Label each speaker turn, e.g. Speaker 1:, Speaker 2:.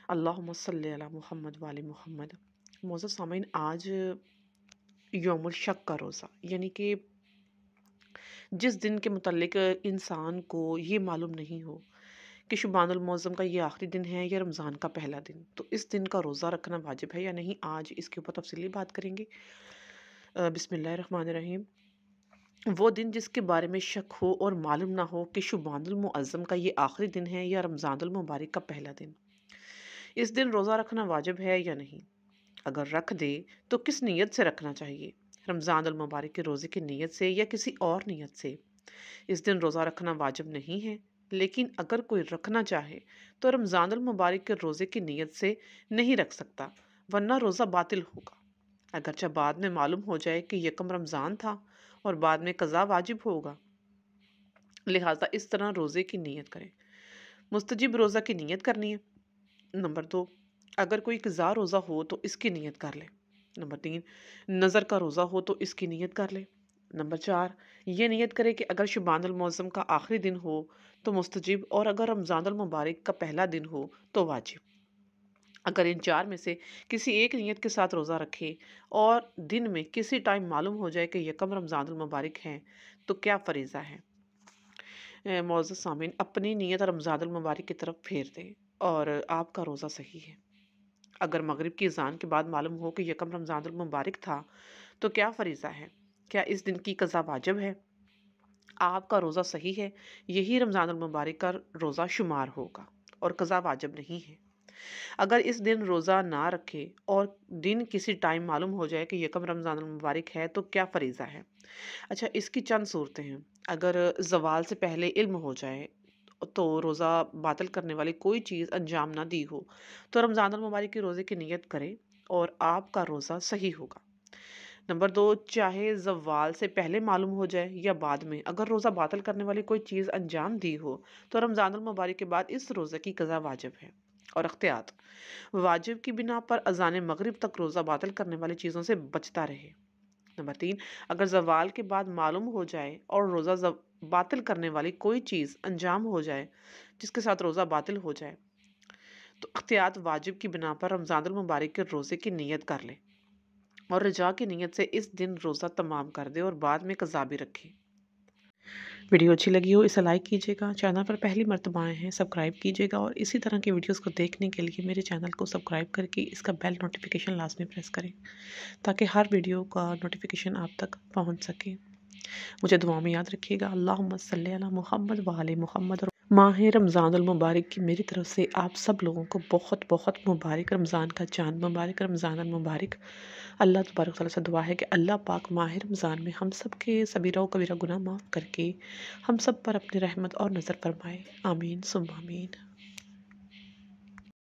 Speaker 1: اللہم صلی علی محمد وعلی محمد۔ معزز سامعین، آج یوم الشک کا روزہ، یعنی کہ جس دن کے متعلق انسان کو یہ معلوم نہیں ہو کہ شعبان المعظم کا یہ آخری دن ہے یا رمضان کا پہلا دن، تو اس دن کا روزہ رکھنا واجب ہے یا نہیں، آج اس کے اوپر تفصیلی بات کریں گے۔ بسم اللہ الرحمن الرحیم۔ وہ دن جس کے بارے میں شک ہو اور معلوم نہ ہو کہ شعبان المعظم کا یہ آخری دن ہے یا رمضان المبارک کا پہلا دن، اس دن روزہ رکھنا واجب ہے یا نہیں؟ اگر رکھ دے تو کس نیت سے رکھنا چاہیے؟ رمضان المبارک کے روزے کی نیت سے یا کسی اور نیت سے؟ اس دن روزہ رکھنا واجب نہیں ہے، لیکن اگر کوئی رکھنا چاہے تو رمضان المبارک کے روزے کی نیت سے نہیں رکھ سکتا، ورنہ روزہ باطل ہوگا۔ اگرچہ بعد میں معلوم ہو جائے کہ یکم رمضان تھا اور بعد میں قضا واجب ہوگا، لہٰذا اس طرح روزے کی نیت کریں۔ مستجب روزہ کی نیت کرنی ہے۔ نمبر 2، اگر کوئی قضا روزہ ہو تو اس کی نیت کر لے۔ نمبر 3، نظر کا روزہ ہو تو اس کی نیت کر لے۔ نمبر 4، یہ نیت کرے کہ اگر شعبان المعظم کا آخری دن ہو تو مستجب، اور اگر رمضان المبارک کا پہلا دن ہو تو واجب۔ اگر ان چار میں سے کسی ایک نیت کے ساتھ روزہ رکھے اور دن میں کسی ٹائم معلوم ہو جائے کہ یکم رمضان المبارک ہے تو کیا فریضہ ہے؟ معزز سامعین، اپنی نیت رمضان المبارک کی طرف پھیر دیں اور آپ کا روزہ صحیح ہے۔ اگر مغرب کی اذان کے بعد معلوم ہو کہ یکم رمضان المبارک تھا تو کیا فریضہ ہے؟ کیا اس دن کی قضا واجب ہے؟ آپ کا روزہ صحیح ہے، یہی رمضان المبارک کا روزہ شمار ہوگا اور قضا واجب نہیں ہے۔ اگر اس دن روزہ نہ رکھے اور دن کسی ٹائم معلوم ہو جائے کہ یکم رمضان المبارک ہے تو کیا فریضہ ہے؟ اچھا، اس کی چند صورتیں ہیں۔ اگر زوال سے پہلے علم ہو جائے تو روزہ باطل کرنے والی کوئی چیز انجام نہ دی ہو تو رمضان المبارک کے روزے کی نیت کرے اور آپ کا روزہ صحیح ہوگا۔ نمبر 2، چاہے زوال سے پہلے معلوم ہو جائے یا بعد میں، اگر روزہ باطل کرنے والی کوئی چیز انجام دی ہو تو رمضان المبارک کے بعد اس روزے کی قضا واجب ہے۔ اور احتیاط، واجب کی بنا پر اذان مغرب تک روزہ باطل کرنے والی چیزوں سے بچتا رہے۔ نمبر 3، اگر زوال کے بعد معلوم ہو جائے اور روزہ باطل کرنے والی کوئی چیز انجام ہو جائے جس کے ساتھ روزہ باطل ہو جائے تو احتیاط، واجب کی بنا پر رمضان المبارک کے روزے کی نیت کر لے اور رجا کی نیت سے اس دن روزہ تمام کر دے اور بعد میں قضا بھی رکھے۔ ویڈیو اچھی لگی ہو اسے لائک کیجیے گا، چینل پر پہلی مرتبہ آئے ہیں سبسکرائب کیجیے گا، اور اسی طرح کی ویڈیوز کو دیکھنے کے لیے میرے چینل کو سبسکرائب کر کے اس کا بیل نوٹیفیکیشن لازمی پریس کریں تاکہ ہر ویڈیو کا نوٹیفیکیشن آپ تک پہنچ سکے۔ مجھے دعا میں یاد رکھیے گا۔ اللہم صلی علی محمد وعلی محمد۔ ماہ رمضان المبارک کی میری طرف سے آپ سب لوگوں کو بہت بہت مبارک، رمضان کا چاند مبارک، رمضان المبارک۔ اللہ تبارک تعالیٰ سے دعا ہے کہ اللہ پاک ماہ رمضان میں ہم سب کے صغیرہ و کبیرہ گناہ معاف کر کے ہم سب پر اپنی رحمت اور نظر فرمائے۔ آمین ثم آمین۔